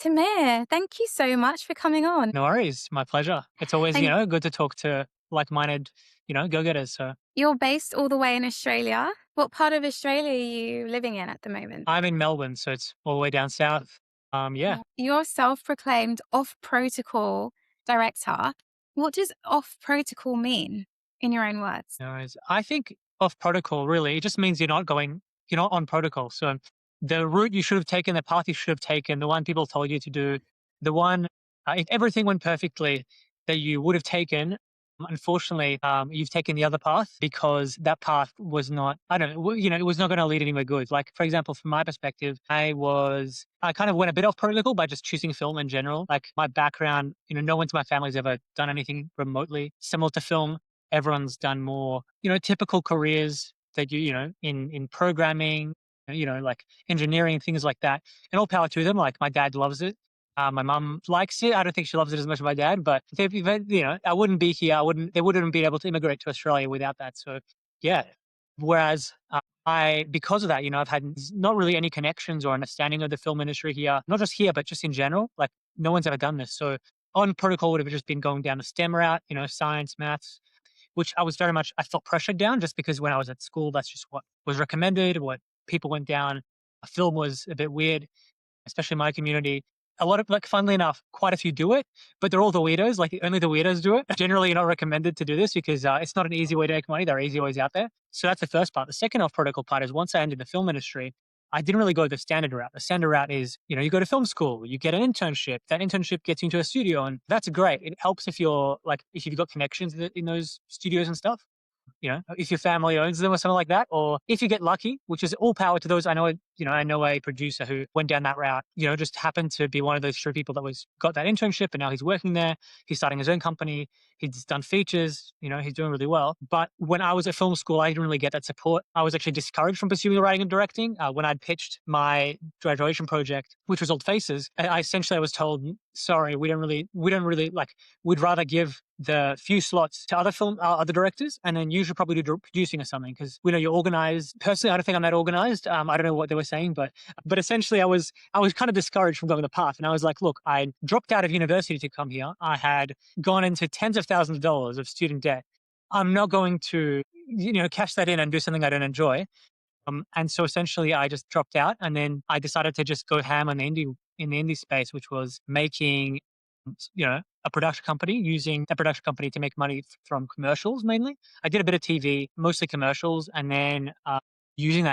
Tamir, thank you so much for coming on. No worries. My pleasure. It's always, Thank good to talk to like-minded, go-getters. So You're based all the way in Australia. What part of Australia are you living in at the moment? I'm in Melbourne, so it's all the way down south. Yeah, You're self-proclaimed off-protocol director. What does off-protocol mean in your own words? no worries. I think off protocol really, it just means you're not on protocol. So the route you should have taken, the path you should have taken, the one people told you to do, the one, if everything went perfectly that you would have taken, unfortunately, you've taken the other path because that path was not, I don't know, it was not going to lead anywhere good. Like, for example, from my perspective, I kind of went a bit off protocol by just choosing film in general. Like my background, no one to my family's ever done anything remotely similar to film. Everyone's done more, typical careers that in programming, like engineering, things like that. And all power to them. Like my dad loves it. My mum likes it. I don't think she loves it as much as my dad, but I wouldn't be here. They wouldn't be able to immigrate to Australia without that. So yeah. Whereas because of that, I've had not really any connections or understanding of the film industry here, not just here, but just in general. Like no one's ever done this. So on protocol would have just been going down the STEM route, science, maths, which I felt pressured down just because when I was at school, that's just what was recommended, what people went down. A film was a bit weird, especially in my community. A lot of, like, funnily enough, quite a few do it, but they're all the weirdos. Like, only the weirdos do it. Generally, you're not recommended to do this because it's not an easy way to make money. There are easy ways out there. So that's the first part. The second off protocol part is once I entered the film industry, I didn't really go the standard route. The standard route is, you go to film school, you get an internship. That internship gets you into a studio, and that's great. It helps if if you've got connections in those studios and stuff. If your family owns them or something like that, or if you get lucky, which is all power to those. I know a producer who went down that route, just happened to be one of those three people that got that internship and now he's working there. He's starting his own company. He's done features, he's doing really well. But when I was at film school, I didn't really get that support. I was actually discouraged from pursuing writing and directing. When I'd pitched my graduation project, which was Old Faces, I was told, sorry, we don't really like, we'd rather give the few slots to other directors, and then you should probably do producing or something because we know you're organized. Personally, I don't think I'm that organized. I don't know what they were saying, but essentially, I was kind of discouraged from going the path, and I was like, look, I dropped out of university to come here. I had gone into tens of thousands of dollars of student debt. I'm not going to cash that in and do something I don't enjoy. And so essentially, I just dropped out, and then I decided to just go ham on the indie space, which was making a production company, using a production company to make money from commercials mainly. I did a bit of TV, mostly commercials, and then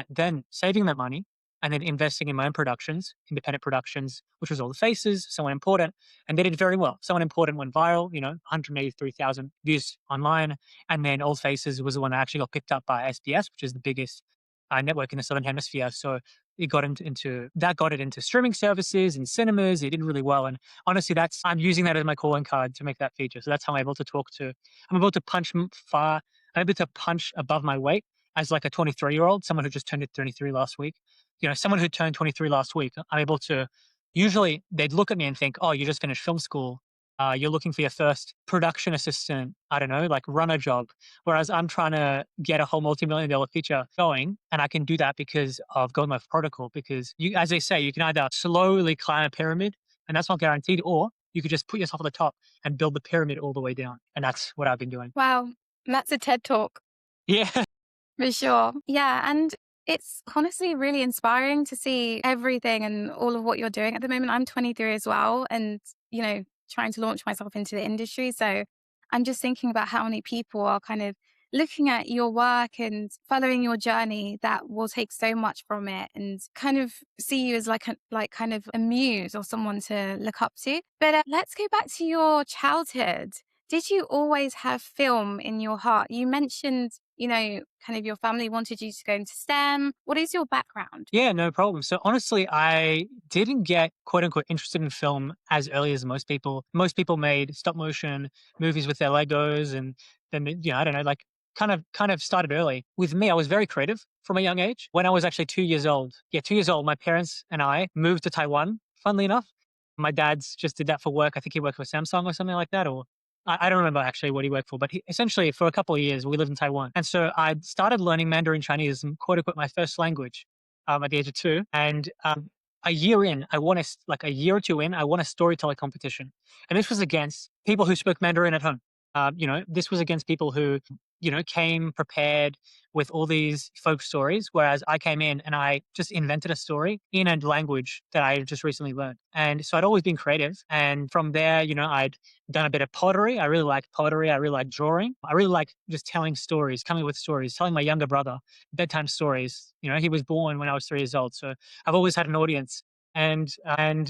then saving that money and then investing in my own productions, independent productions, which was All the Faces, Someone Important, and they did very well. Someone Important went viral, 183,000 views online, and then All Faces was the one that actually got picked up by SBS, which is the biggest network in the Southern Hemisphere. So it got got it into streaming services and cinemas. It did really well. And honestly, I'm using that as my calling card to make that feature. So that's how I'm able to punch far. I'm able to punch above my weight as like a 23-year-old, someone who just turned 23 last week. Someone who turned 23 last week, I'm able to, usually they'd look at me and think, oh, you just finished film school. You're looking for your first production assistant, I don't know, like runner job. Whereas I'm trying to get a whole multi-million-dollar feature going, and I can do that because of going off protocol. Because as they say, you can either slowly climb a pyramid, and that's not guaranteed, or you could just put yourself at the top and build the pyramid all the way down. And that's what I've been doing. Wow, that's a TED Talk Yeah. for sure. Yeah, and it's honestly really inspiring to see everything and all of what you're doing at the moment. I'm 23 as well, and trying to launch myself into the industry. So I'm just thinking about how many people are kind of looking at your work and following your journey that will take so much from it and kind of see you as like kind of a muse or someone to look up to. But let's go back to your childhood. Did you always have film in your heart? You mentioned, kind of your family wanted you to go into STEM. What is your background? Yeah, no problem. So honestly, I didn't get quote unquote interested in film as early as most people. Most people made stop motion movies with their Legos, and then I don't know, like kind of started early. With me, I was very creative from a young age. When I was actually 2 years old, my parents and I moved to Taiwan. Funnily enough, my dad's just did that for work. I think he worked for Samsung or something like that, or I don't remember actually what he worked for, but essentially for a couple of years, we lived in Taiwan. And so I started learning Mandarin Chinese, quote unquote, my first language at the age of 2. And a year in, I won like a year or two in, I won a storytelling competition. And this was against people who spoke Mandarin at home. This was against people who, came prepared with all these folk stories, whereas I came in and I just invented a story in a language that I just recently learned. And so I'd always been creative. And from there, I'd done a bit of pottery. I really liked pottery. I really liked drawing. I really like just telling stories, coming with stories, telling my younger brother bedtime stories. He was born when I was 3 years old. So I've always had an audience. And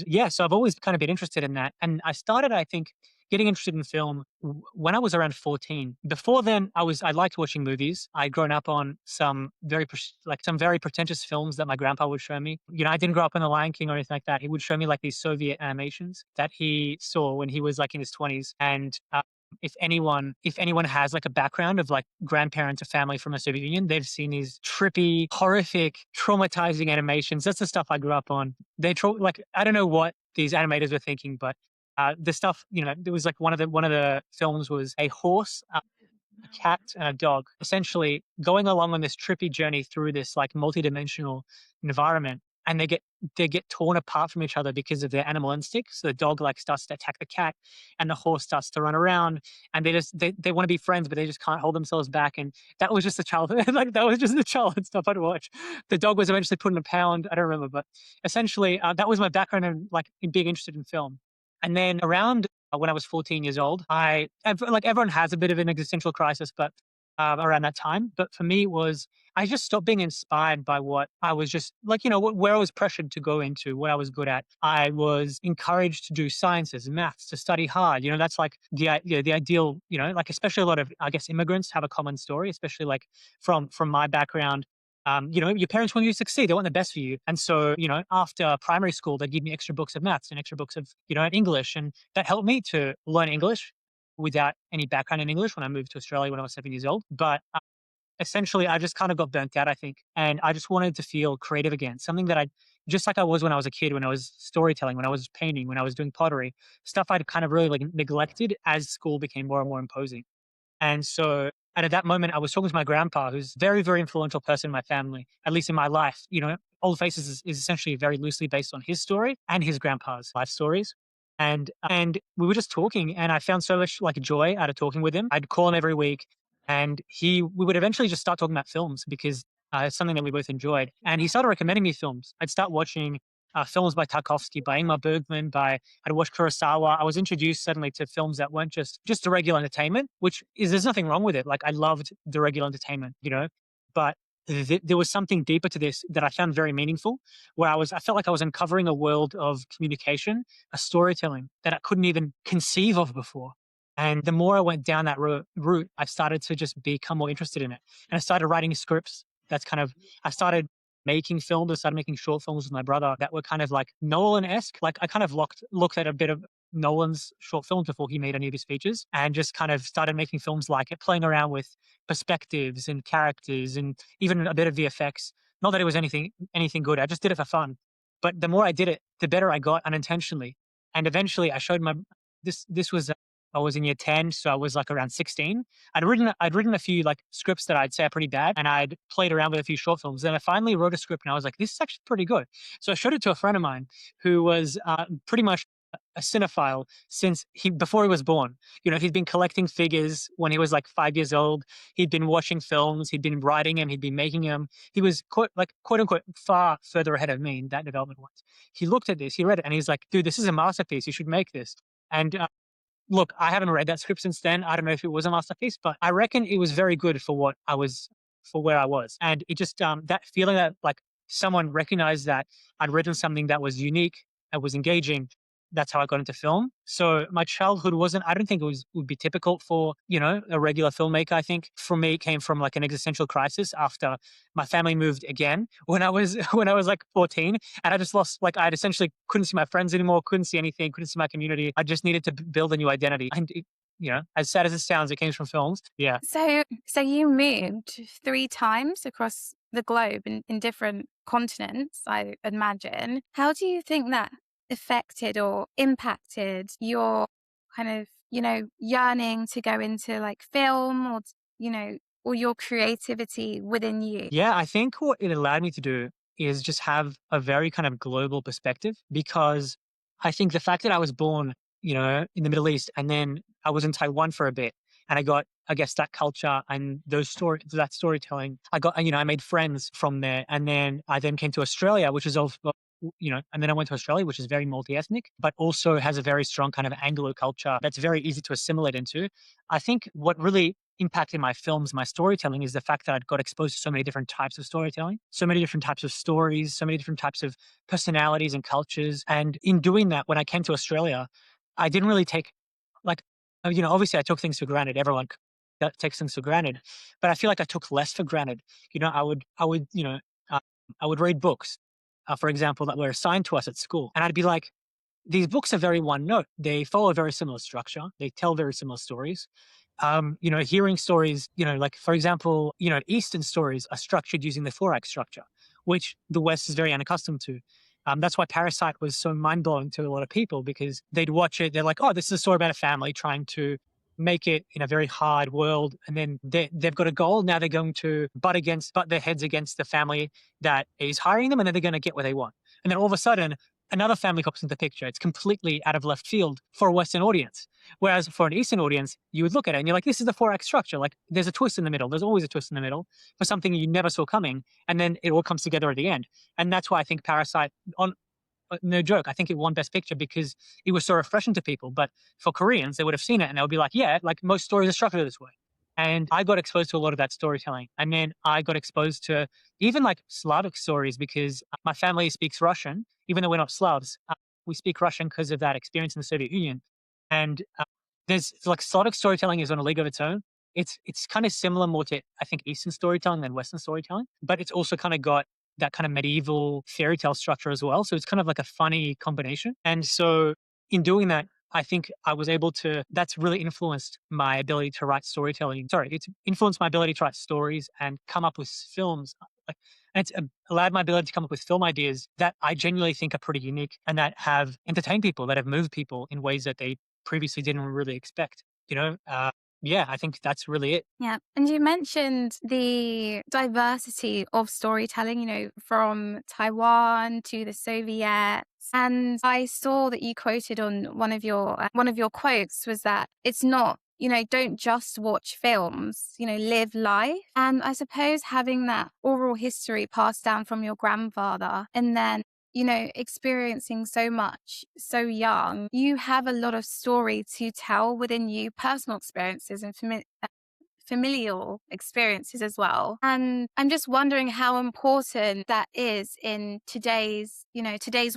yeah, so I've always kind of been interested in that. And I started, I think, getting interested in film when I was around 14. Before then, I liked watching movies. I'd grown up on some some very pretentious films that my grandpa would show me. I didn't grow up on The Lion King or anything like that. He would show me like these Soviet animations that he saw when he was like in his 20s. And if anyone has like a background of like grandparents or family from the Soviet Union, they've seen these trippy, horrific, traumatizing animations. That's the stuff I grew up on. Like I don't know what these animators were thinking, but the stuff, there was like one of the films was a horse, a cat, and a dog, essentially going along on this trippy journey through this like multidimensional environment, and they get torn apart from each other because of their animal instincts. So the dog like starts to attack the cat, and the horse starts to run around, and they want to be friends, but they just can't hold themselves back. And that was just the childhood, like that was just the childhood stuff I'd watch. The dog was eventually put in a pound. I don't remember, but essentially that was my background in being interested in film. And then around when I was 14 years old, like everyone has a bit of an existential crisis, but around that time. But for me, it was I just stopped being inspired by what I was just like, where I was pressured to go into, what I was good at. I was encouraged to do sciences, maths, to study hard. That's like the ideal. Like especially a lot of I guess immigrants have a common story, especially like from my background. Your parents want you to succeed. They want the best for you. And so, after primary school, they'd give me extra books of maths and extra books of, English. And that helped me to learn English without any background in English when I moved to Australia when I was 7 years old. But essentially, I just kind of got burnt out, I think. And I just wanted to feel creative again, something that just like I was when I was a kid, when I was storytelling, when I was painting, when I was doing pottery, stuff I'd kind of really like neglected as school became more and more imposing. And so, and at that moment, I was talking to my grandpa, who's a very, very influential person in my family, at least in my life. Old Faces is essentially very loosely based on his story and his grandpa's life stories. And we were just talking, and I found so much like joy out of talking with him. I'd call him every week, and we would eventually just start talking about films because it's something that we both enjoyed. And he started recommending me films. I'd start watching films by Tarkovsky, by Ingmar Bergman, I'd watched Kurosawa. I was introduced suddenly to films that weren't just the regular entertainment, there's nothing wrong with it. Like I loved the regular entertainment, but there was something deeper to this that I found very meaningful, where I felt like I was uncovering a world of communication, a storytelling that I couldn't even conceive of before. And the more I went down that route, I started to just become more interested in it. And I started writing scripts. I started making films. I started making short films with my brother that were kind of like Nolan-esque. Like I kind of looked at a bit of Nolan's short films before he made any of his features, and just kind of started making films like it, playing around with perspectives and characters and even a bit of VFX. Not that it was anything good. I just did it for fun. But the more I did it, the better I got unintentionally. And eventually I showed this was I was in year 10, so I was like around 16. I'd written a few like scripts that I'd say are pretty bad, and I'd played around with a few short films. Then I finally wrote a script, and I was like, "This is actually pretty good." So I showed it to a friend of mine who was pretty much a cinephile since before he was born. He'd been collecting figures when he was like 5 years old. He'd been watching films. He'd been writing them. He'd been making them. He was quote unquote far further ahead of me in that development wise. He looked at this, he read it, and he's like, "Dude, this is a masterpiece. You should make this." And look, I haven't read that script since then. I don't know if it was a masterpiece, but I reckon it was very good for where I was. And it just, that feeling that like someone recognized that I'd written something that was unique, that was engaging. That's how I got into film. So my childhood I don't think would be typical for, a regular filmmaker. I think for me, it came from like an existential crisis after my family moved again when I was, when I was like 14, and I just lost, like I essentially couldn't see my friends anymore, couldn't see anything, couldn't see my community. I just needed to build a new identity. And as sad as it sounds, it came from films. Yeah. So you moved 3 times across the globe in different continents, I imagine. How do you think that affected or impacted your kind of, yearning to go into like film or your creativity within you? Yeah, I think what it allowed me to do is just have a very kind of global perspective, because I think the fact that I was born, in the Middle East, and then I was in Taiwan for a bit, and I got, I guess, that culture and that storytelling. I made friends from there, and then I then came to Australia, which is also, and then I went to Australia, which is very multi-ethnic, but also has a very strong kind of Anglo culture that's very easy to assimilate into. I think what really impacted my films, my storytelling, is the fact that I'd got exposed to so many different types of storytelling, so many different types of stories, so many different types of personalities and cultures. And in doing that, when I came to Australia, I didn't really take, like, obviously I took things for granted. Everyone that takes things for granted, but I feel like I took less for granted. Uh, I would read books, for example, that were assigned to us at school, and I'd be like, these books are very one note. They follow a very similar structure. They tell very similar stories. Hearing stories, like, for example, Eastern stories are structured using the four-act structure, which the West is very unaccustomed to. That's why Parasite was so mind-blowing to a lot of people, because they'd watch it, they're like, oh, this is a story about a family trying to make it in a very hard world, and then they've got a goal. Now they're going to butt their heads against the family that is hiring them, and then they're going to get what they want. And then all of a sudden, another family pops into the picture. It's completely out of left field for a Western audience. Whereas for an Eastern audience, you would look at it and you're like, this is the four-act structure. Like, there's a twist in the middle. There's always a twist in the middle for something you never saw coming. And then it all comes together at the end. And that's why I think Parasite, no joke, I think it won Best Picture, because it was so refreshing to people. But for Koreans, they would have seen it and they would be like, yeah, like, most stories are structured this way. And I got exposed to a lot of that storytelling. And then I got exposed to even like Slavic stories, because my family speaks Russian, even though we're not Slavs. We speak Russian because of that experience in the Soviet Union. And there's like, Slavic storytelling is on a league of its own. It's kind of similar more to, I think, Eastern storytelling than Western storytelling, but it's also kind of got that kind of medieval fairy tale structure as well. So it's kind of like a funny combination. And so in doing that, I think I was able to, that's really influenced my ability to write storytelling. Sorry, it's influenced my ability to write stories and come up with films. And it's allowed my ability to come up with film ideas that I genuinely think are pretty unique and that have entertained people, that have moved people in ways that they previously didn't really expect. Yeah, I think that's really it. Yeah. And you mentioned the diversity of storytelling, from Taiwan to the Soviets. And I saw that you quoted on one of your quotes was that it's not, don't just watch films, live life. And I suppose having that oral history passed down from your grandfather, and then experiencing so much so young, you have a lot of story to tell within you, personal experiences and familial experiences as well. And I'm just wondering how important that is in today's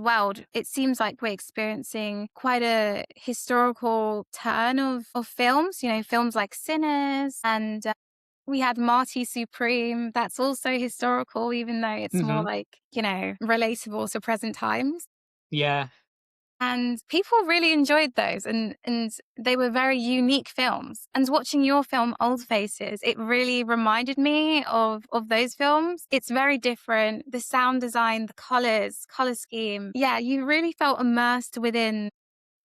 world. It seems like we're experiencing quite a historical turn of films, films like Sinners, and we had Marty Supreme. That's also historical, even though it's more Hmm. like, relatable to present times. Yeah. And people really enjoyed those, and they were very unique films. And watching your film, Old Faces, it really reminded me of those films. It's very different. The sound design, the color scheme. Yeah, you really felt immersed within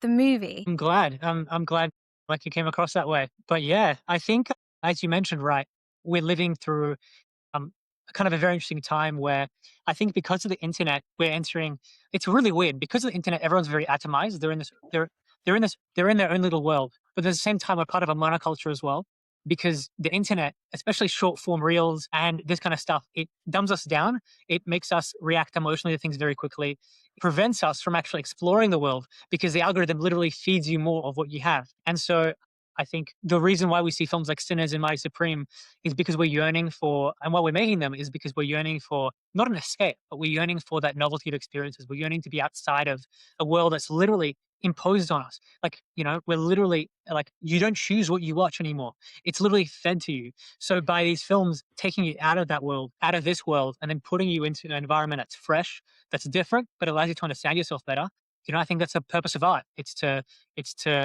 the movie. I'm glad. I'm glad, like, you came across that way. But yeah, I think, as you mentioned, right, we're living through um, kind of a very interesting time where I think because of the internet, we're entering. It's really weird because of the internet. Everyone's very atomized. They're in their own little world. But at the same time, we're part of a monoculture as well, because the internet, especially short form reels and this kind of stuff, it dumbs us down. It makes us react emotionally to things very quickly. It prevents us from actually exploring the world, because the algorithm literally feeds you more of what you have. And so I think the reason why we see films like Sinners and Mighty Supreme is because we're yearning for, and why we're making them is because we're yearning for not an escape, but we're yearning for that novelty of experiences. We're yearning to be outside of a world that's literally imposed on us. Like, we're literally like, you don't choose what you watch anymore. It's literally fed to you. So by these films taking you out of that world, out of this world, and then putting you into an environment that's fresh, that's different, but allows you to understand yourself better. I think that's the purpose of art. It's to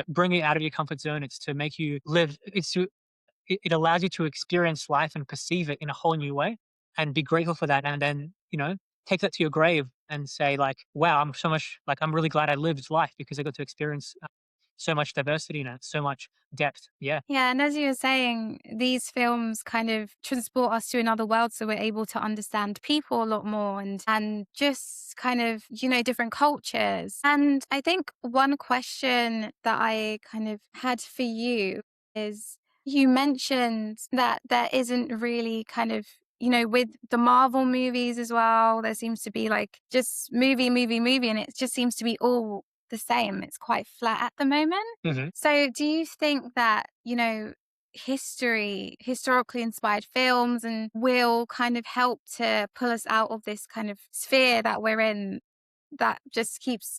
bring you out of your comfort zone. It's to make you live. It allows you to experience life and perceive it in a whole new way, and be grateful for that. And then, take that to your grave and say, like, wow, I'm really glad I lived life because I got to experience so much diversity in it, so much depth. Yeah. Yeah, and as you were saying, these films kind of transport us to another world, so we're able to understand people a lot more and just kind of, different cultures. And I think one question that I kind of had for you is you mentioned that there isn't really kind of, with the Marvel movies as well, there seems to be like just movie, movie, movie, and it just seems to be all the same. It's quite flat at the moment. Hmm. So do you think that, historically inspired films and will kind of help to pull us out of this kind of sphere that we're in that just keeps,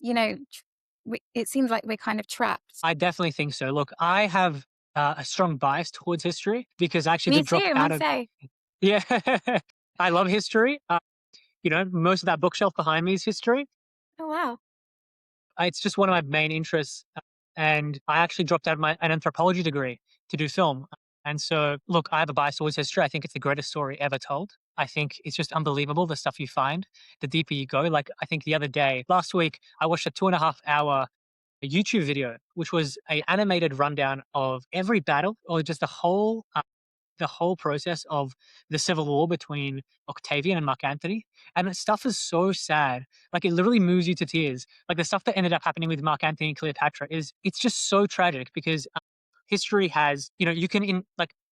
it seems like we're kind of trapped? I definitely think so. Look, I have a strong bias towards history because I actually Me did drop too, I out must of. say. Yeah, I love history. Most of that bookshelf behind me is history. Oh, wow. It's just one of my main interests. And I actually dropped out of an anthropology degree to do film. And so, look, I have a bias towards history. I think it's the greatest story ever told. I think it's just unbelievable the stuff you find, the deeper you go. Like, I think the other day, last week, I watched a 2.5 hour YouTube video, which was a animated rundown of every battle or just the whole process of the civil war between Octavian and Mark Antony. And the stuff is so sad. Like it literally moves you to tears. Like the stuff that ended up happening with Mark Antony and Cleopatra it's just so tragic because history has, you can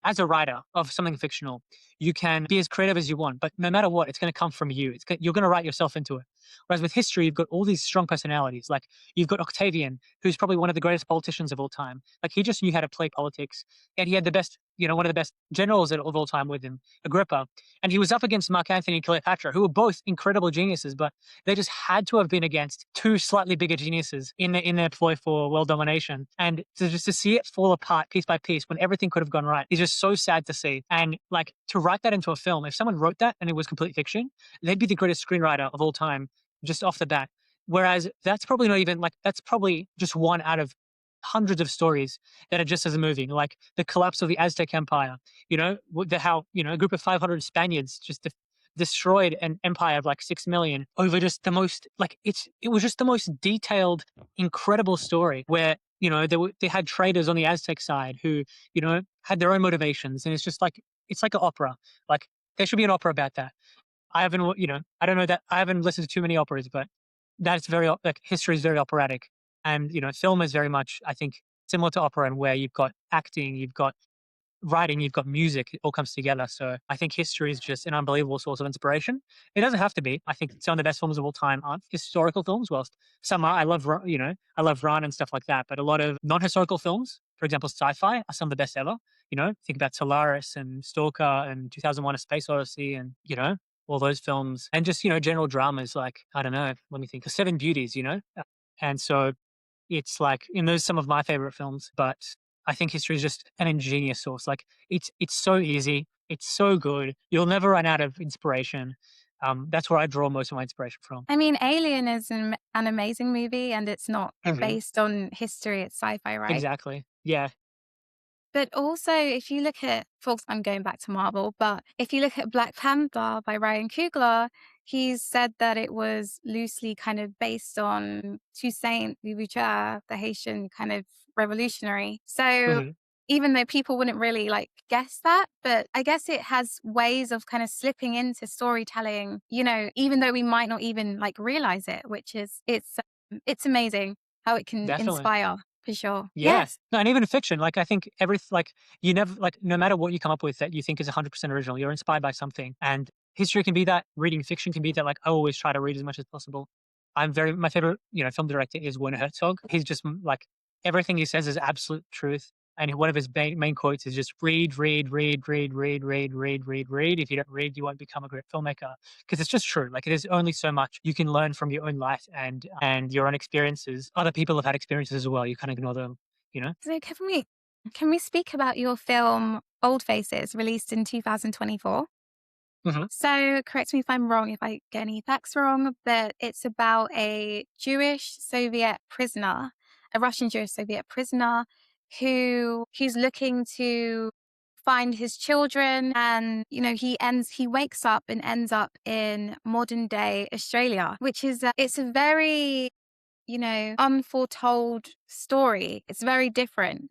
as a writer of something fictional, you can be as creative as you want, but no matter what, it's going to come from you. You're going to write yourself into it. Whereas with history, you've got all these strong personalities. Like you've got Octavian, who's probably one of the greatest politicians of all time. Like he just knew how to play politics, and he had the best, one of the best generals of all time with him, Agrippa. And he was up against Mark Antony and Cleopatra, who were both incredible geniuses, but they just had to have been against two slightly bigger geniuses in their ploy for world domination. And to see it fall apart piece by piece when everything could have gone right is just so sad to see. And like to write that into a film, if someone wrote that and it was complete fiction, they'd be the greatest screenwriter of all time just off the bat. Whereas that's probably not even like that's probably just one out of hundreds of stories that are just as moving, like the collapse of the Aztec Empire. How a group of 500 Spaniards just destroyed an empire of like 6 million over just the most like it was just the most detailed, incredible story where they had traders on the Aztec side who had their own motivations, and it's just like it's like an opera. Like there should be an opera about that. I haven't, I don't know that I haven't listened to too many operas, but that's like history is very operatic. And, film is very much, I think, similar to opera and where you've got acting, you've got writing, you've got music, it all comes together. So I think history is just an unbelievable source of inspiration. It doesn't have to be. I think some of the best films of all time aren't historical films, whilst some are. I love Ran and stuff like that. But a lot of non-historical films, for example, sci-fi, are some of the best ever. Think about Solaris and Stalker and 2001: A Space Odyssey and, all those films. And just, general dramas like, I don't know, let me think, The Seven Beauties, And so it's like, those some of my favorite films, but I think history is just an ingenious source. Like it's so easy, it's so good. You'll never run out of inspiration. That's where I draw most of my inspiration from. I mean, Alien is an amazing movie and it's not Hmm. based on history, it's sci-fi, right? Exactly. Yeah. But also, if you look at, folks, I'm going back to Marvel, but if you look at Black Panther by Ryan Coogler, he's said that it was loosely kind of based on Toussaint Louverture, the Haitian kind of revolutionary. So Hmm. even though people wouldn't really like guess that, but I guess it has ways of kind of slipping into storytelling, even though we might not even like realize it, which is, it's amazing how it can Definitely. inspire for sure. Yeah. Yes. No, and even fiction, like I think you never like no matter what you come up with that you think is 100% original, you're inspired by something. And history can be that, reading fiction can be that. Like I always try to read as much as possible. My favorite, film director is Werner Herzog. He's just like everything he says is absolute truth. And one of his main quotes is just read, read, read, read, read, read, read, read, read. If you don't read, you won't become a great filmmaker. Because it's just true. Like there's only so much you can learn from your own life and your own experiences. Other people have had experiences as well. You can't ignore them, you know? So can we speak about your film Old Faces, released in 2024? Hmm. So correct me if I'm wrong, if I get any facts wrong, but it's about a Jewish Soviet prisoner, a Russian Jewish Soviet prisoner who's looking to find his children, and he wakes up and ends up in modern day Australia, which is it's a very unforetold story. It's very different,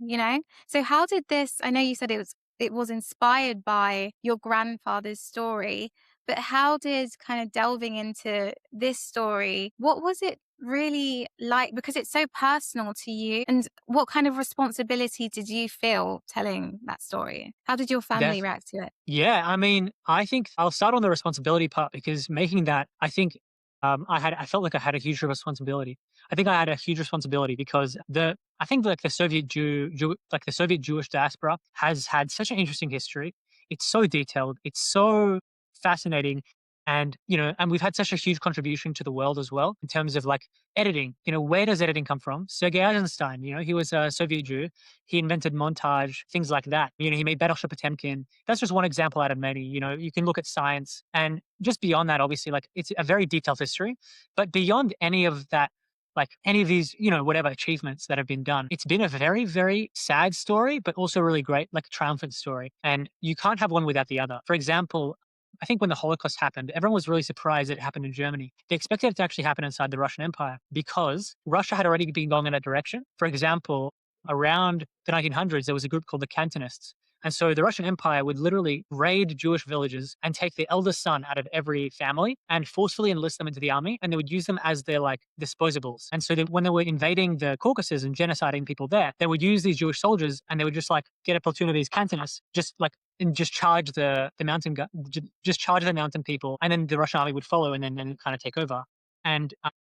So how did this, I know you said it was inspired by your grandfather's story, but how did kind of delving into this story, what was it really like? Because it's so personal to you. And what kind of responsibility did you feel telling that story? How did your family Def react to it? Yeah, I mean, I think I'll start on the responsibility part because making that, I think, I felt like I had a huge responsibility. I think I had a huge responsibility because I think like the like the Soviet Jewish diaspora has had such an interesting history. It's so detailed. It's so fascinating. And we've had such a huge contribution to the world as well in terms of like editing. Where does editing come from? Sergei Eisenstein, he was a Soviet Jew. He invented montage, things like that. He made Battleship Potemkin. That's just one example out of many. You can look at science and just beyond that, obviously, like it's a very detailed history. But beyond any of that, like any of these, whatever achievements that have been done, it's been a very, very sad story, but also really great, like a triumphant story. And you can't have one without the other. For example, I think when the Holocaust happened, everyone was really surprised that it happened in Germany. They expected it to actually happen inside the Russian Empire because Russia had already been going in that direction. For example, around the 1900s, there was a group called the Cantonists. And so the Russian Empire would literally raid Jewish villages and take the eldest son out of every family and forcefully enlist them into the army. And they would use them as their like disposables. And so when they were invading the Caucasus and genociding people there, they would use these Jewish soldiers and they would just like get a platoon of these Cantonists, just like and just charge just charge the mountain people, and then the Russian army would follow, and then kind of take over. And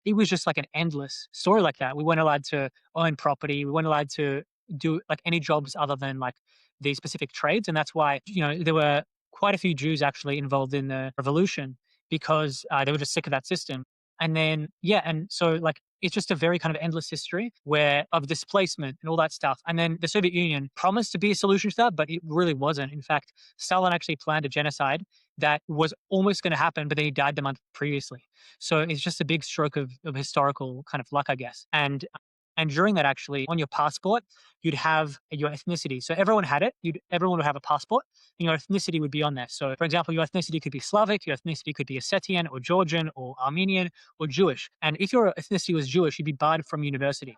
it was just like an endless story like that. We weren't allowed to own property. We weren't allowed to do like any jobs other than like these specific trades, and that's why there were quite a few Jews actually involved in the revolution because they were just sick of that system. And then and so like it's just a very kind of endless history where of displacement and all that stuff. And then the Soviet Union promised to be a solution to that, but it really wasn't. In fact, Stalin actually planned a genocide that was almost going to happen, but then he died the month previously. So it's just a big stroke of historical kind of luck, I guess. And during that, actually, on your passport, you'd have your ethnicity. So everyone had it. Everyone would have a passport, and your ethnicity would be on there. So, for example, your ethnicity could be Slavic, your ethnicity could be Ossetian or Georgian or Armenian or Jewish. And if your ethnicity was Jewish, you'd be barred from university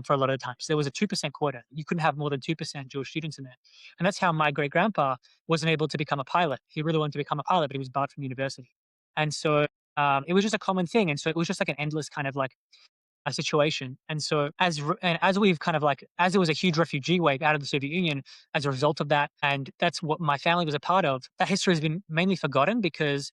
for a lot of the times. There was a 2% quota. You couldn't have more than 2% Jewish students in there. And that's how my great grandpa wasn't able to become a pilot. He really wanted to become a pilot, but he was barred from university. And so it was just a common thing. And so it was just like an endless kind of like a situation. And so as we've kind of like, as there was a huge refugee wave out of the Soviet Union as a result of that, and that's what my family was a part of, that history has been mainly forgotten because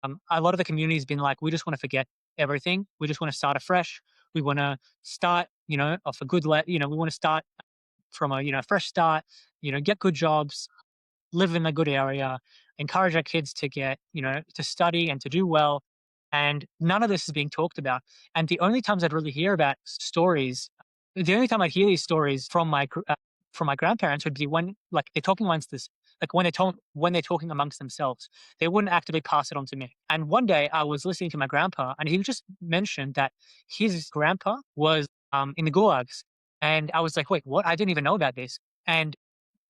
a lot of the community has been like, we just want to forget everything. We just want to start afresh. We want to start, off a we want to start from a, fresh start, get good jobs, live in a good area, encourage our kids to get, to study and to do well. And none of this is being talked about. And the only times I'd really hear about stories, the only time I'd hear these stories from my grandparents would be when like they're talking amongst this, like when they're talking amongst themselves. They wouldn't actively pass it on to me. And one day I was listening to my grandpa, and he just mentioned that his grandpa was in the gulags. And I was like, wait, what? I didn't even know about this. And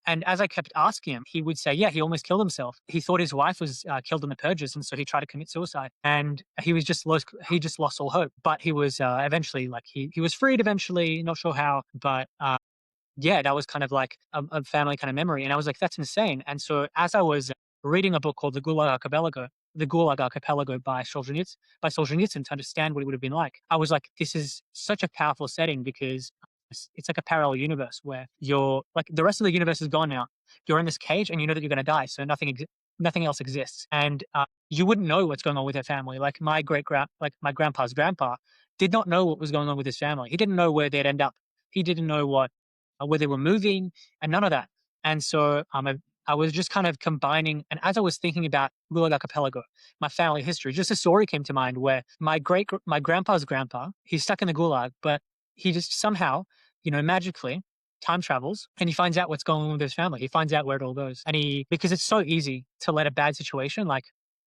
and as I kept asking him, he would say, yeah, he almost killed himself. He thought his wife was killed in the purges, and so he tried to commit suicide. And he just lost all hope. But he was eventually, like, he was freed eventually, not sure how. But yeah, that was kind of like a family kind of memory. And I was like, that's insane. And so as I was reading a book called The Gulag Archipelago by Solzhenitsyn to understand what it would have been like, I was like, this is such a powerful setting because it's like a parallel universe where you're like the rest of the universe is gone now. You're in this cage and you know that you're going to die. So nothing else exists. And you wouldn't know what's going on with your family. Like my grandpa's grandpa did not know what was going on with his family. He didn't know where they'd end up. He didn't know where they were moving and none of that. And so I was just kind of combining. And as I was thinking about Gulag Archipelago, my family history, just a story came to mind where my grandpa's grandpa, he's stuck in the Gulag, but he just somehow, magically time travels and he finds out what's going on with his family. He finds out where it all goes. And because it's so easy to let a bad situation, like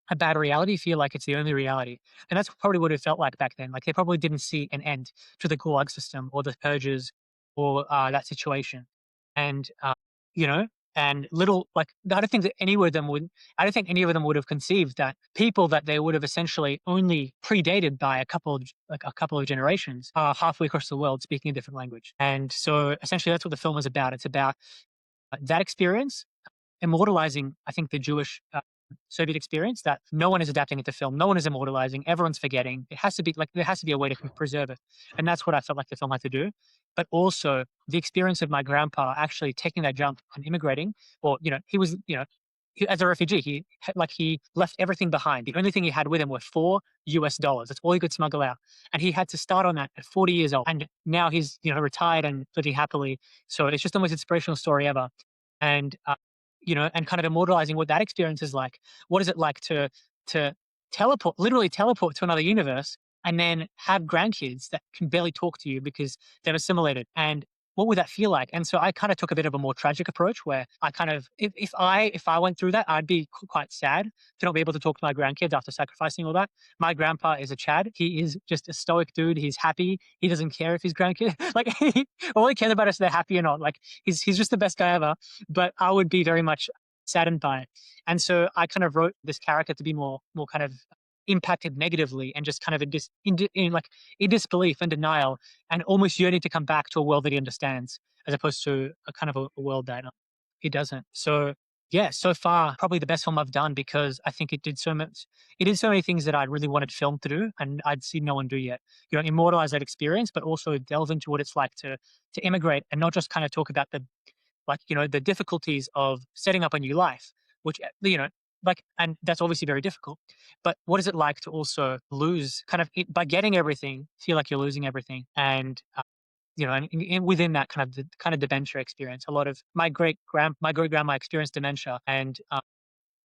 a bad reality, feel like it's the only reality. And that's probably what it felt like back then. Like they probably didn't see an end to the Gulag system or the purges or that situation. And, And little like I don't think any of them would have conceived that people that they would have essentially only predated by a couple of generations are halfway across the world speaking a different language. And so essentially that's what the film is about. It's about that experience immortalizing, I think, the Jewish Soviet experience that no one is adapting it to film. No one is immortalizing. Everyone's forgetting. It has to be like there has to be a way to preserve it, and that's what I felt like the film had to do. But also the experience of my grandpa actually taking that jump and immigrating, or he was as a refugee, he left everything behind. The only thing he had with him were $4 US. That's all he could smuggle out, and he had to start on that at 40 years old. And now he's retired and living happily. So it's just the most inspirational story ever. And and kind of immortalizing what that experience is like. What is it like to literally teleport to another universe and then have grandkids that can barely talk to you because they've assimilated? And what would that feel like? And so I kind of took a bit of a more tragic approach where I kind of, if I went through that, I'd be quite sad to not be able to talk to my grandkids after sacrificing all that. My grandpa is a Chad. He is just a stoic dude. He's happy. He doesn't care if his grandkid, like, all he cares about is they're happy or not. Like, he's just the best guy ever. But I would be very much saddened by it. And so I kind of wrote this character to be more kind of impacted negatively and just kind of in disbelief and denial and almost yearning to come back to a world that he understands as opposed to a kind of a world that he doesn't. So yeah, so far probably the best film I've done because I think it did so many things that I really wanted film to do and I'd seen no one do yet. Immortalize that experience, but also delve into what it's like to immigrate and not just kind of talk about the difficulties of setting up a new life, which, and that's obviously very difficult. But what is it like to also lose by getting everything, feel like you're losing everything? And, and within that kind of dementia experience, a lot of my great grandma experienced dementia and,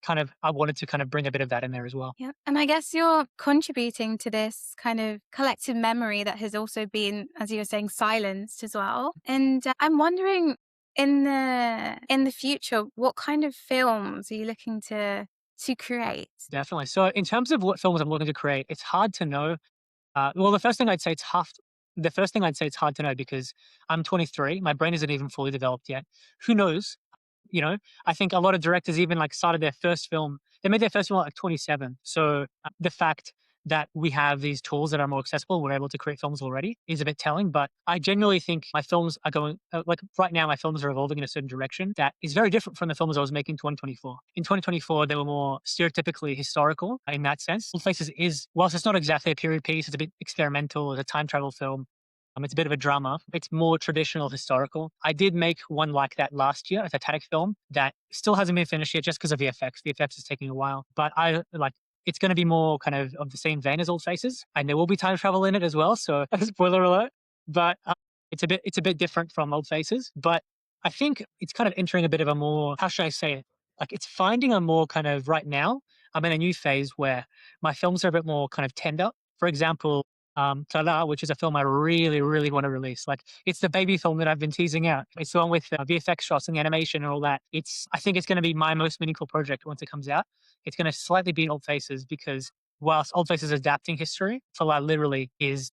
I wanted to kind of bring a bit of that in there as well. Yeah. And I guess you're contributing to this kind of collective memory that has also been, as you were saying, silenced as well. And I'm wondering in the future, what kind of films are you looking to create? Definitely. So in terms of what films I'm looking to create, it's hard to know. Well, the first thing I'd say it's hard to know because I'm 23. My brain isn't even fully developed yet. Who knows? I think a lot of directors even started their first film. They made their first film at 27. So the fact that we have these tools that are more accessible, we're able to create films already is a bit telling. But I genuinely think my films are going, right now, my films are evolving in a certain direction that is very different from the films I was making in 2024. In 2024, they were more stereotypically historical in that sense. Old Faces whilst it's not exactly a period piece, it's a bit experimental, it's a time travel film. It's a bit of a drama. It's more traditional historical. I did make one like that last year, a Titanic film that still hasn't been finished yet just because of VFX. VFX is taking a while, but it's going to be more kind of the same vein as Old Faces, and there will be time travel in it as well. So spoiler alert, but it's a bit different from Old Faces. But I think it's kind of entering a bit of a more, how should I say it? Like it's finding a more kind of right now. I'm in a new phase where my films are a bit more kind of tender. For example, Tala, which is a film I really, really want to release. Like, it's the baby film that I've been teasing out. It's the one with VFX shots and the animation and all that. I think it's going to be my most meaningful project once it comes out. It's going to slightly beat Old Faces because whilst Old Faces is adapting history, Tala literally is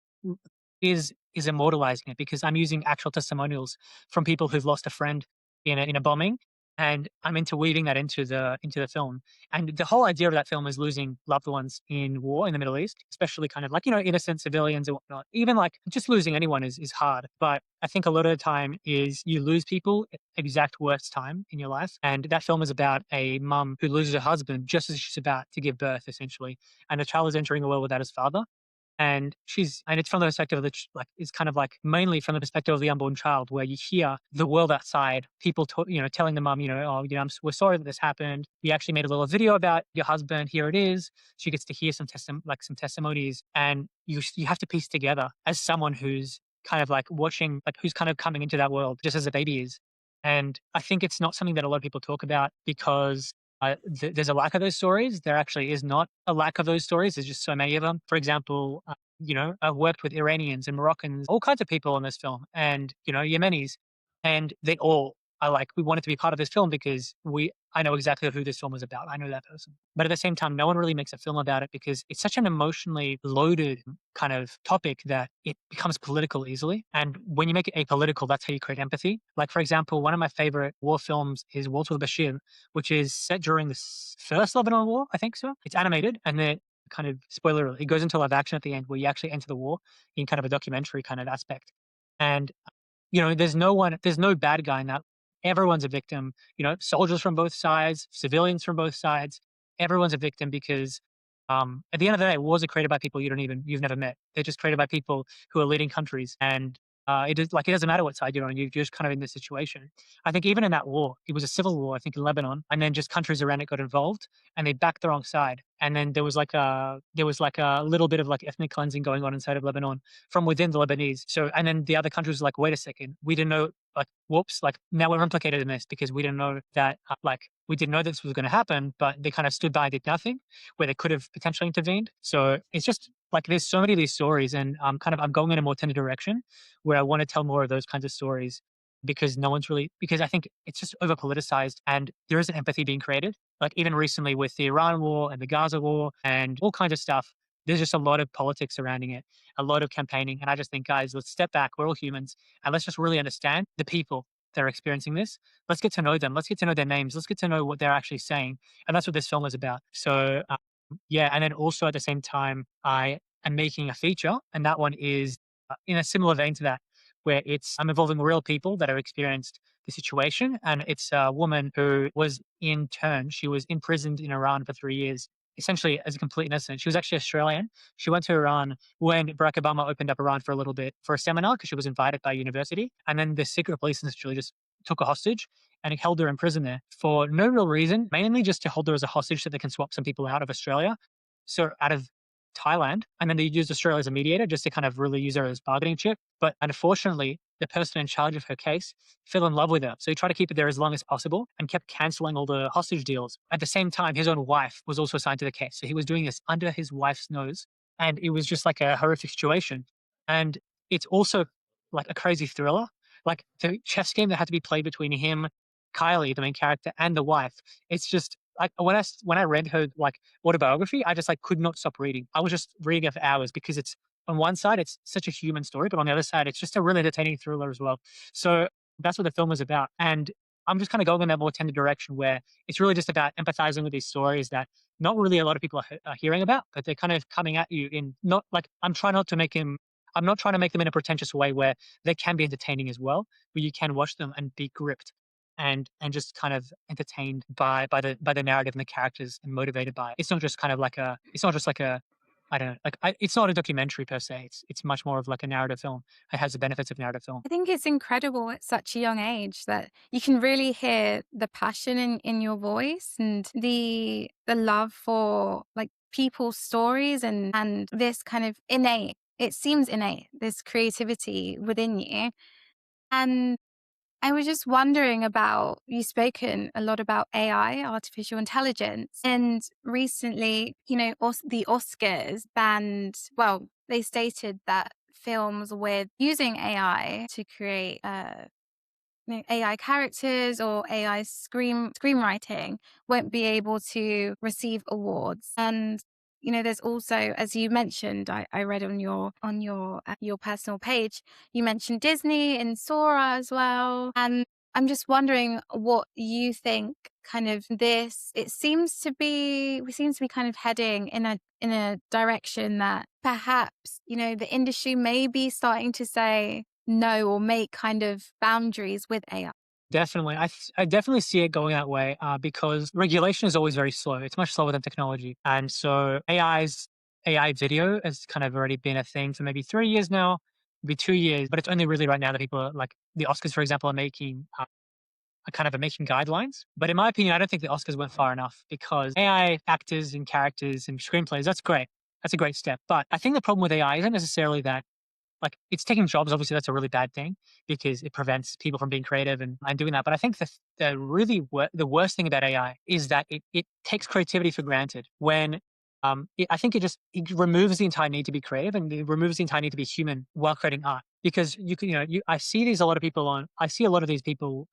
immortalizing it because I'm using actual testimonials from people who've lost a friend in a bombing. And I'm interweaving that into the film. And the whole idea of that film is losing loved ones in war in the Middle East, especially kind of innocent civilians and whatnot. Even just losing anyone is hard. But I think a lot of the time is you lose people at the exact worst time in your life. And that film is about a mum who loses her husband just as she's about to give birth, essentially. And the child is entering the world without his father. And it's from the perspective of it's kind of mainly from the perspective of the unborn child, where you hear the world outside, people, telling the mum, oh, we're sorry that this happened. We actually made a little video about your husband. Here it is. She gets to hear some testimonies, and you have to piece together as someone who's kind of watching, who's kind of coming into that world just as a baby is. And I think it's not something that a lot of people talk about because there's a lack of those stories. There actually is not a lack of those stories. There's just so many of them. For example, I've worked with Iranians and Moroccans, all kinds of people in this film, and Yemenis, and they all we wanted to be part of this film because I know exactly who this film is about. I know that person. But at the same time, no one really makes a film about it because it's such an emotionally loaded kind of topic that it becomes political easily. And when you make it apolitical, that's how you create empathy. Like, for example, one of my favorite war films is Wars with Bashir, which is set during the first Lebanon War, I think so. It's animated, and then kind of spoiler alert, it goes into live action at the end where you actually enter the war in kind of a documentary kind of aspect. And there's no bad guy in that. Everyone's a victim, soldiers from both sides, civilians from both sides. Everyone's a victim because at the end of the day, wars are created by people you've never met. They're just created by people who are leading countries. And it doesn't matter what side you're on, you're just kind of in this situation. I think even in that war, it was a civil war, I think in Lebanon, and then just countries around it got involved and they backed the wrong side. And then there was like a little bit of like ethnic cleansing going on inside of Lebanon from within the Lebanese. So, and then the other countries were like, wait a second, we didn't know, like, whoops, like now we're implicated in this because we didn't know that, we didn't know this was going to happen, but they kind of stood by and did nothing where they could have potentially intervened. So it's just like, there's so many of these stories and I'm going in a more tender direction where I want to tell more of those kinds of stories because because I think it's just over politicized and there isn't empathy being created. Like even recently with the Iran war and the Gaza war and all kinds of stuff, there's just a lot of politics surrounding it, a lot of campaigning. And I just think, guys, let's step back. We're all humans and let's just really understand the people that are experiencing this. Let's get to know them. Let's get to know their names. Let's get to know what they're actually saying. And that's what this film is about. So, yeah. And then also at the same time, I am making a feature, and that one is in a similar vein to that, where I'm involving real people that have experienced the situation. And it's a woman who was she was imprisoned in Iran for 3 years, essentially as a complete innocent. She was actually Australian. She went to Iran when Barack Obama opened up Iran for a little bit for a seminar because she was invited by a university. And then the secret police essentially just took a hostage and held her in prison there for no real reason, mainly just to hold her as a hostage so they can swap some people out of Australia. So out of Thailand, and then they used Australia as a mediator just to kind of really use her as bargaining chip. But unfortunately, the person in charge of her case fell in love with her. So he tried to keep it there as long as possible and kept canceling all the hostage deals. At the same time, his own wife was also assigned to the case. So he was doing this under his wife's nose. And it was just like a horrific situation. And it's also like a crazy thriller. Like the chess game that had to be played between him, Kylie, the main character, and the wife. It's just like when I read her like autobiography, I just like could not stop reading. I was just reading it for hours because it's on one side it's such a human story, but on the other side it's just a really entertaining thriller as well. So that's what the film is about. And I'm just kind of going in that more tender direction where it's really just about empathizing with these stories that not really a lot of people are hearing about, but they're kind of coming at you in not like I'm not trying to make them in a pretentious way where they can be entertaining as well, where you can watch them and be gripped and just kind of entertained by the narrative and the characters and motivated by it. It's not just kind of like it's not just like a I don't know, it's not a documentary per se. It's much more of like a narrative film. It has the benefits of narrative film. I think it's incredible at such a young age that you can really hear the passion in your voice and the love for like people's stories and this kind of it seems innate, this creativity within you. And I was just wondering about, you've spoken a lot about AI, artificial intelligence, and recently, the Oscars banned, well, they stated that films with using AI to create AI characters or AI screenwriting won't be able to receive awards. And there's also, as you mentioned, I read on your personal page, you mentioned Disney and Sora as well. And I'm just wondering what you think kind of this, we seem to be kind of heading in a direction that perhaps, the industry may be starting to say no or make kind of boundaries with AI. Definitely. I definitely see it going that way because regulation is always very slow. It's much slower than technology. And so AI video has kind of already been a thing for maybe 3 years now, maybe 2 years, but it's only really right now that people are like the Oscars, for example, are making guidelines. But in my opinion, I don't think the Oscars went far enough because AI actors and characters and screenplays, that's great. That's a great step. But I think the problem with AI isn't necessarily that like it's taking jobs. Obviously, that's a really bad thing because it prevents people from being creative and doing that. But I think the worst thing about AI is that it takes creativity for granted when I think it removes the entire need to be creative and it removes the entire need to be human while creating art. Because I see a lot of these people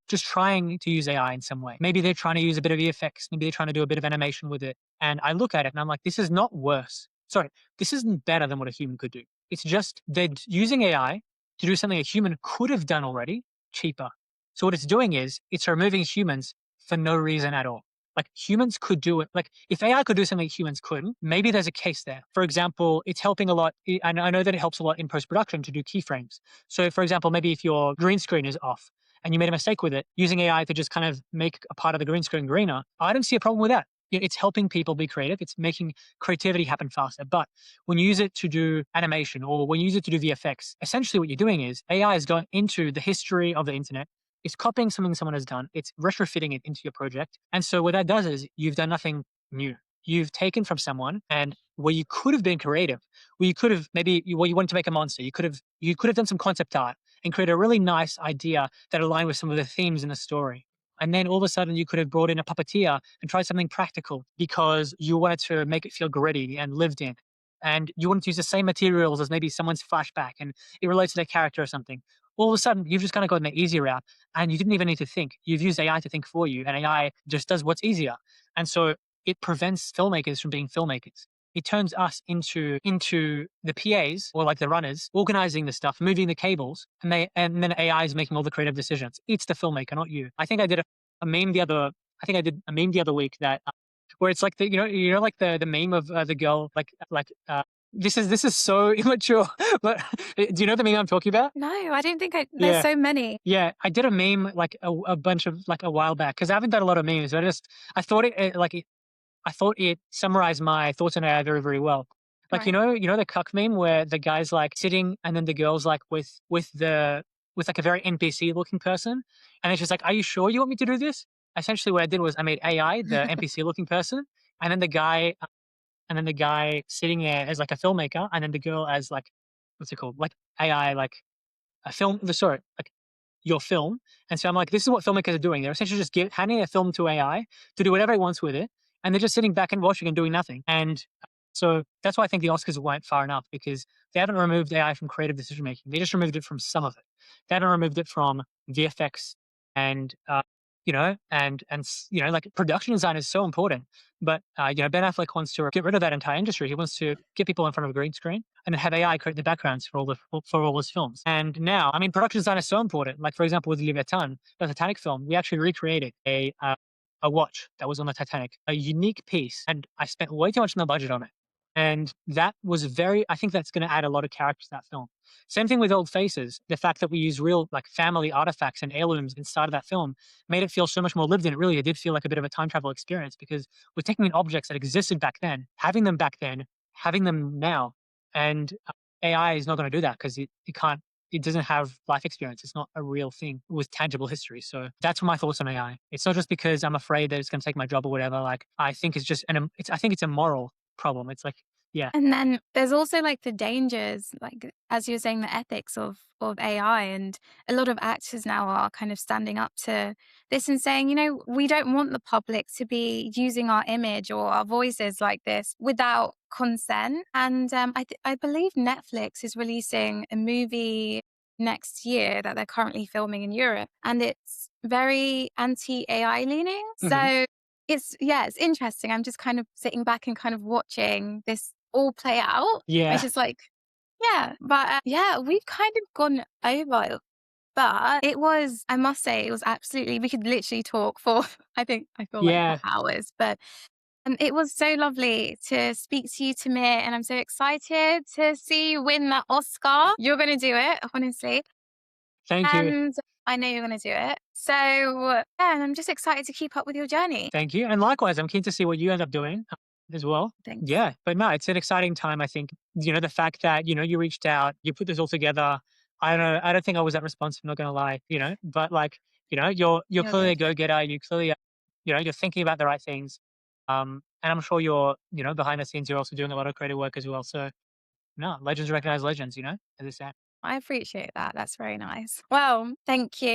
just trying to use AI in some way. Maybe they're trying to use a bit of VFX. Maybe they're trying to do a bit of animation with it. And I look at it and I'm like, this is not worse. Sorry, this isn't better than what a human could do. It's just they're using AI to do something a human could have done already cheaper. So what it's doing is it's removing humans for no reason at all. Like humans could do it. Like if AI could do something humans couldn't, maybe there's a case there. For example, it's helping a lot. And I know that it helps a lot in post-production to do keyframes. So for example, maybe if your green screen is off and you made a mistake with it, using AI to just kind of make a part of the green screen greener, I don't see a problem with that. It's helping people be creative. It's making creativity happen faster. But when you use it to do animation or when you use it to do VFX, essentially what you're doing is AI is going into the history of the internet. It's copying something someone has done. It's retrofitting it into your project. And so what that does is you've done nothing new. You've taken from someone and where you could have been creative, where you could have you wanted to make a monster, you could have done some concept art and create a really nice idea that aligned with some of the themes in the story. And then all of a sudden you could have brought in a puppeteer and tried something practical because you wanted to make it feel gritty and lived in. And you wanted to use the same materials as maybe someone's flashback and it relates to their character or something. All of a sudden, you've just kind of gone the easy route and you didn't even need to think. You've used AI to think for you and AI just does what's easier. And so it prevents filmmakers from being filmmakers. It turns us into the PAs or like the runners, organizing the stuff, moving the cables, and then AI is making all the creative decisions. It's the filmmaker, not you. I think I did a meme the other. I think I did a meme the other week that where it's like the like the meme of the girl this is so immature, but do you know the meme I'm talking about? No, I don't think there's Yeah. so many. Yeah, I did a meme like a bunch of like a while back because I haven't done a lot of memes. But I thought I thought it summarized my thoughts on AI very, very well. Like, Right. you know the cuck meme where the guy's like sitting and then the girl's like with like a very NPC looking person. And then she's like, are you sure you want me to do this? Essentially what I did was I made AI, the NPC looking person, and then the guy sitting there as like a filmmaker, and then the girl as like, what's it called? Like AI, like a film, sorry, like your film. And so I'm like, this is what filmmakers are doing. They're essentially just handing a film to AI to do whatever it wants with it. And they're just sitting back and watching and doing nothing. And so that's why I think the Oscars weren't far enough because they haven't removed AI from creative decision making. They just removed it from some of it. They haven't removed it from VFX and, like production design is so important. But, Ben Affleck wants to get rid of that entire industry. He wants to get people in front of a green screen and then have AI create the backgrounds for all his films. And now, I mean, production design is so important. Like, for example, with Leviathan, the Titanic film, we actually recreated a watch that was on the Titanic, a unique piece. And I spent way too much on the budget on it. And that was I think that's going to add a lot of character to that film. Same thing with Old Faces. The fact that we use real like family artifacts and heirlooms inside of that film made it feel so much more lived in. It did feel like a bit of a time travel experience because we're taking in objects that existed back then, having them back then, having them now. And AI is not going to do that because it doesn't have life experience. It's not a real thing with tangible history. So that's my thoughts on AI. It's not just because I'm afraid that it's going to take my job or whatever. Like I think it's just I think it's a moral problem. It's like, yeah. And then there's also like the dangers, like as you were saying, the ethics of AI. And a lot of actors now are kind of standing up to this and saying, we don't want the public to be using our image or our voices like this without consent. And I believe Netflix is releasing a movie next year that they're currently filming in Europe, and it's very anti-AI leaning. Mhm. So it's interesting. I'm just kind of sitting back and kind of watching this all play out, which Yeah. is like, yeah, but we've kind of gone over it. But I must say, it was absolutely, we could literally talk for, I feel like for Yeah. hours, but it was so lovely to speak to you, Tamir, and I'm so excited to see you win that Oscar. You're going to do it, honestly. Thank you. And I know you're going to do it. So, yeah, and I'm just excited to keep up with your journey. Thank you. And likewise, I'm keen to see what you end up doing as well. Thanks. Yeah. But no, it's an exciting time. I think, the fact that, you reached out, you put this all together. I don't know. I don't think I was that responsive. I'm not going to lie, but like, you're You're clearly a good. go-getter. You clearly, you're thinking about the right things. And I'm sure you're, behind the scenes, you're also doing a lot of creative work as well. So no, legends recognize legends, as they say. I appreciate that. That's very nice. Well, thank you.